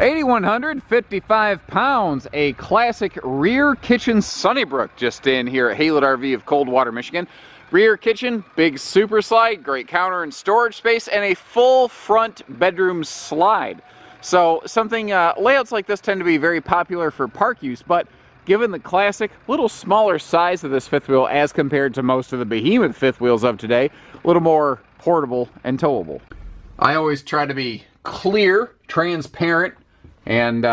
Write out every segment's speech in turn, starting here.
8,155 pounds, a classic rear kitchen SunnyBrook just in here at Haylett RV of Coldwater, Michigan. Rear kitchen, big super slide, great counter and storage space, and a full front bedroom slide. So something, layouts like this tend to be very popular for park use, but given the classic, little smaller size of this fifth wheel as compared to most of the behemoth fifth wheels of today, a little more portable and towable. I always try to be clear, transparent, and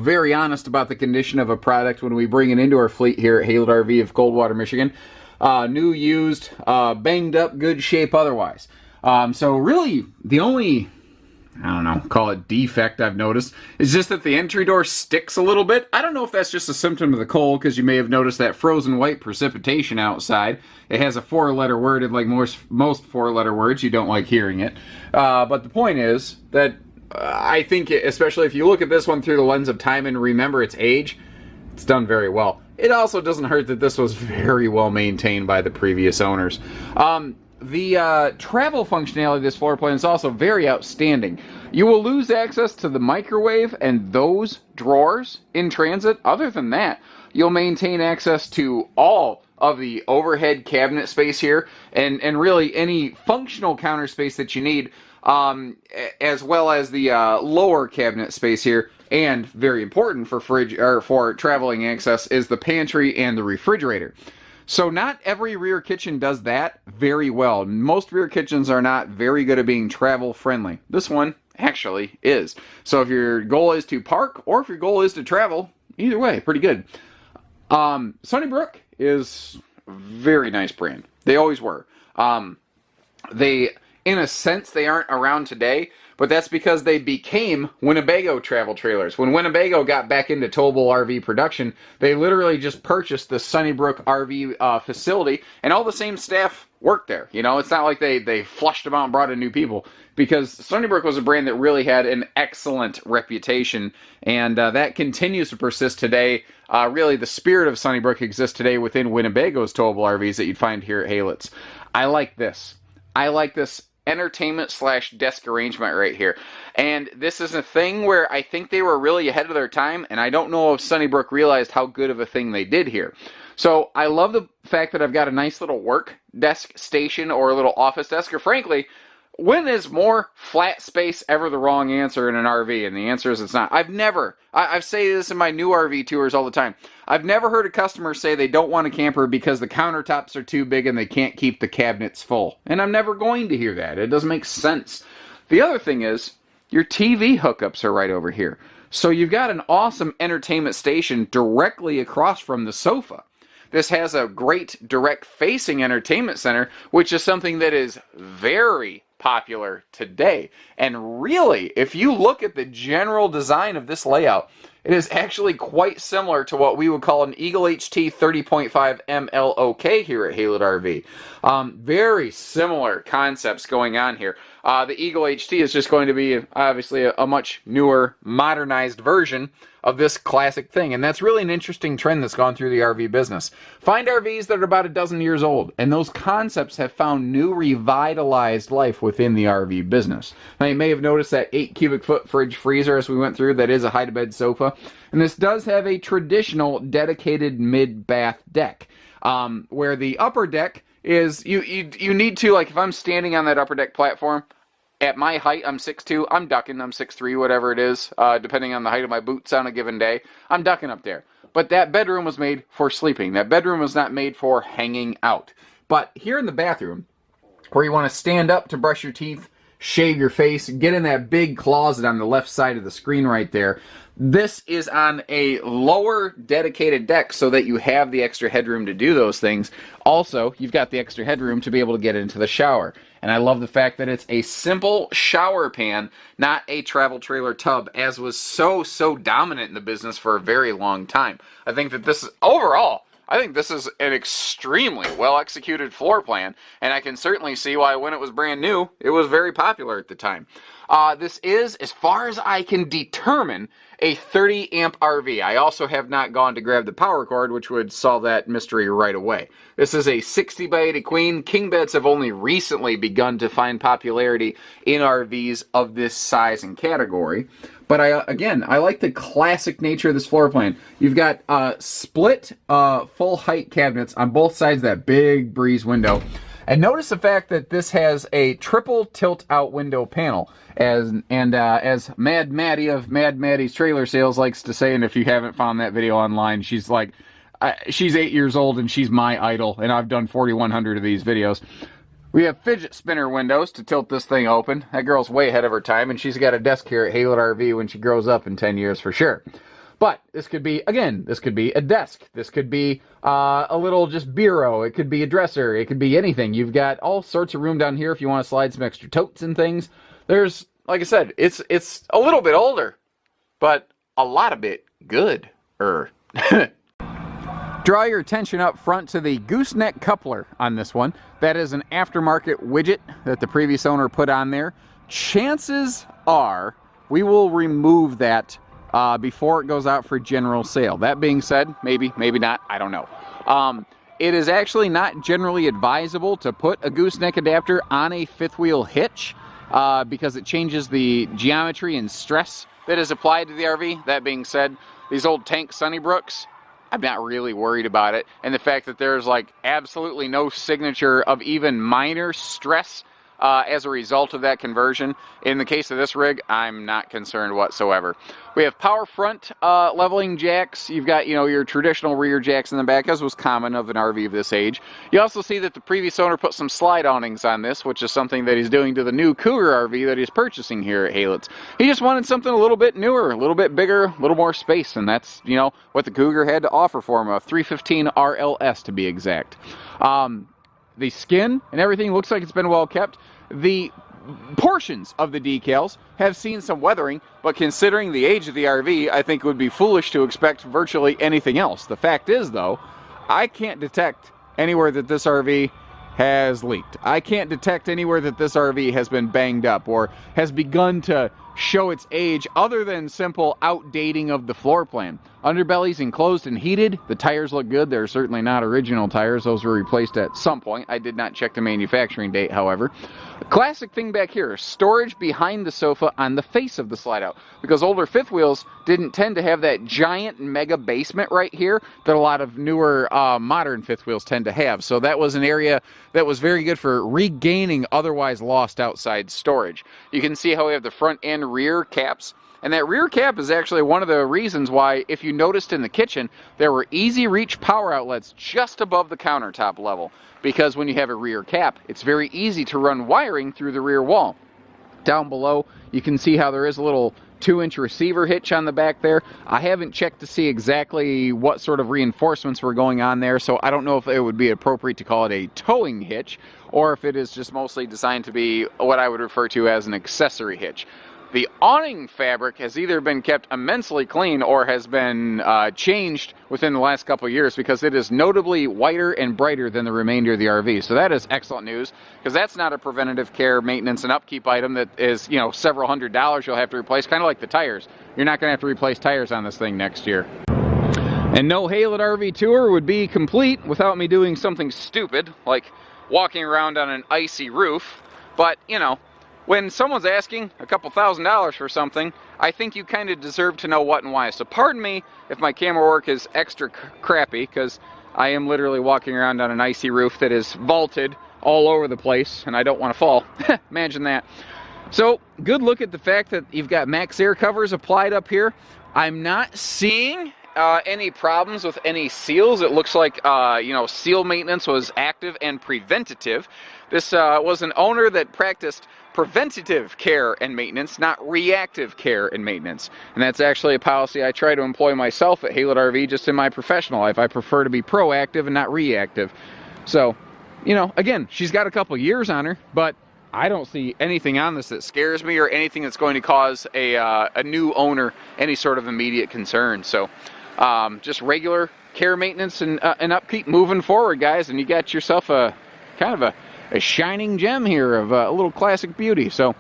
very honest about the condition of a product when we bring it into our fleet here at Haylett RV of Coldwater, Michigan. New, used, banged up, good shape otherwise. So really, the only, call it defect I've noticed is just that the entry door sticks a little bit. I don't know if that's just a symptom of the cold, because you may have noticed that frozen white precipitation outside. It has a four-letter word, and like most four-letter words, you don't like hearing it. But the point is that I think, especially if you look at this one through the lens of time and remember its age, it's done very well. It also doesn't hurt that this was very well maintained by the previous owners. The travel functionality of this floor plan is also very outstanding. You will lose access to the microwave and those drawers in transit. Other than that, you'll maintain access to all of the overhead cabinet space here, and really any functional counter space that you need, as well as the lower cabinet space here. And very important for for traveling access is the pantry and the refrigerator. So not every rear kitchen does that very well. Most rear kitchens are not very good at being travel friendly. This one actually is. So if your goal is to park or if your goal is to travel, either way, pretty good. SunnyBrook is a very nice brand. They always were. They, in a sense, they aren't around today, but that's because they became Winnebago travel trailers. When Winnebago got back into towable RV production, they literally just purchased the SunnyBrook RV facility, and all the same staff worked there. You know, it's not like they flushed them out and brought in new people, because SunnyBrook was a brand that really had an excellent reputation, and that continues to persist today. Really, the spirit of SunnyBrook exists today within Winnebago's towable RVs that you'd find here at Haylett's. I like this. I like this entertainment / desk arrangement right here. And this is a thing where I think they were really ahead of their time, and I don't know if SunnyBrook realized how good of a thing they did here. So I love the fact that I've got a nice little work desk station or a little office desk, or frankly, when is more flat space ever the wrong answer in an RV? And the answer is it's not. I've say this in my new RV tours all the time. I've never heard a customer say they don't want a camper because the countertops are too big and they can't keep the cabinets full. And I'm never going to hear that. It doesn't make sense. The other thing is, your TV hookups are right over here. So you've got an awesome entertainment station directly across from the sofa. This has a great direct-facing entertainment center, which is something that is very popular today. And really, if you look at the general design of this layout, it is actually quite similar to what we would call an Eagle HT 30.5 MLOK here at Haylett RV. Very similar concepts going on here. The Eagle HT is just going to be obviously a much newer, modernized version of this classic thing. And that's really an interesting trend that's gone through the RV business. Find RVs that are about a dozen years old, and those concepts have found new revitalized life within the RV business. Now you may have noticed that 8 cubic foot fridge freezer as we went through, that is a hide-to-bed sofa. And this does have a traditional dedicated mid-bath deck, where the upper deck is, you need to, like if I'm standing on that upper deck platform, at my height, I'm 6'2", I'm ducking, I'm 6'3", whatever it is, depending on the height of my boots on a given day, I'm ducking up there. But that bedroom was made for sleeping. That bedroom was not made for hanging out. But here in the bathroom, where you want to stand up to brush your teeth, shave your face, get in that big closet on the left side of the screen right there, this is on a lower dedicated deck so that you have the extra headroom to do those things. Also, you've got the extra headroom to be able to get into the shower. And I love the fact that it's a simple shower pan, not a travel trailer tub, as was so dominant in the business for a very long time. I think that this is, overall, I think this is an extremely well-executed floor plan, and I can certainly see why when it was brand new, it was very popular at the time. This is, as far as I can determine, a 30 amp RV. I also have not gone to grab the power cord, which would solve that mystery right away. This is a 60 by 80 queen. King beds have only recently begun to find popularity in RVs of this size and category. But again, I like the classic nature of this floor plan. You've got split full height cabinets on both sides of that big breeze window. And notice the fact that this has a triple tilt out window panel. As Mad Maddie of Mad Maddie's Trailer Sales likes to say, and if you haven't found that video online, she's like, she's 8 years old and she's my idol, and I've done 4,100 of these videos. We have fidget spinner windows to tilt this thing open. That girl's way ahead of her time, and she's got a desk here at Haylett RV when she grows up in 10 years for sure. But this could be, again, this could be a desk. This could be a little just bureau. It could be a dresser. It could be anything. You've got all sorts of room down here if you want to slide some extra totes and things. There's, like I said, it's a little bit older, but a lot of it good. Draw your attention up front to the gooseneck coupler on this one. That is an aftermarket widget that the previous owner put on there. Chances are we will remove that before it goes out for general sale. That being said, maybe, maybe not, I don't know. It is actually not generally advisable to put a gooseneck adapter on a fifth wheel hitch because it changes the geometry and stress that is applied to the RV. That being said, these old tank SunnyBrooks, I'm not really worried about it. And the fact that there's like absolutely no signature of even minor stress as a result of that conversion. In the case of this rig, I'm not concerned whatsoever. We have power front leveling jacks. You've got, you know, your traditional rear jacks in the back, as was common of an RV of this age. You also see that the previous owner put some slide awnings on this, which is something that he's doing to the new Cougar RV that he's purchasing here at Haylett's. He just wanted something a little bit newer, a little bit bigger, a little more space, and that's, you know, what the Cougar had to offer for him, a 315 RLS to be exact. The skin and everything looks like it's been well kept. The portions of the decals have seen some weathering, but considering the age of the RV, I think it would be foolish to expect virtually anything else. The fact is, though, I can't detect anywhere that this RV has leaked. I can't detect anywhere that this RV has been banged up or has begun to show its age other than simple outdating of the floor plan. Underbelly's enclosed and heated. The tires look good. They're certainly not original tires. Those were replaced at some point. I did not check the manufacturing date, however. The classic thing back here, storage behind the sofa on the face of the slide out, because older fifth wheels didn't tend to have that giant mega basement right here that a lot of newer modern fifth wheels tend to have. So that was an area that was very good for regaining otherwise lost outside storage. You can see how we have the front and rear caps. And that rear cap is actually one of the reasons why, if you noticed in the kitchen, there were easy reach power outlets just above the countertop level. Because when you have a rear cap, it's very easy to run wiring through the rear wall. Down below, you can see how there is a little 2-inch receiver hitch on the back there. I haven't checked to see exactly what sort of reinforcements were going on there, so I don't know if it would be appropriate to call it a towing hitch, or if it is just mostly designed to be what I would refer to as an accessory hitch. The awning fabric has either been kept immensely clean or has been changed within the last couple of years, because it is notably whiter and brighter than the remainder of the RV. So that is excellent news, because that's not a preventative care, maintenance, and upkeep item that is, you know, several $100s you'll have to replace, kind of like the tires. You're not going to have to replace tires on this thing next year. And no Haylett RV tour would be complete without me doing something stupid, like walking around on an icy roof. But, you know, when someone's asking a couple $1,000s for something, I think you kind of deserve to know what and why. So pardon me if my camera work is extra crappy, because I am literally walking around on an icy roof that is vaulted all over the place, and I don't want to fall. Imagine that. So, good look at the fact that you've got max air covers applied up here. I'm not seeing any problems with any seals. It looks like, you know, seal maintenance was active and preventative. This was an owner that practiced preventative care and maintenance, not reactive care and maintenance. And that's actually a policy I try to employ myself at Haylett RV, just in my professional life. I prefer to be proactive and not reactive. So, you know, again, she's got a couple years on her, but I don't see anything on this that scares me or anything that's going to cause a new owner any sort of immediate concern. So, just regular care, maintenance, and upkeep moving forward, guys, and you got yourself a kind of a shining gem here of a little classic beauty. So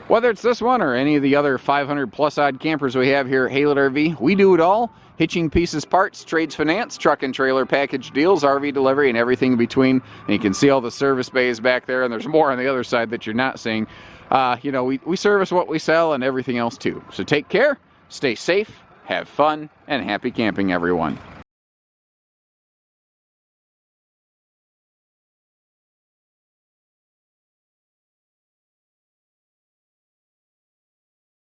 Whether it's this one or any of the other 500 plus odd campers we have here at Haylett RV, we do it all. Hitching, pieces, parts, trades, finance, truck and trailer package deals, RV delivery, and everything in between. And you can see all the service bays back there, and there's more on the other side that you're not seeing. You know, we service what we sell and everything else too. So take care, stay safe, have fun, and happy camping, everyone.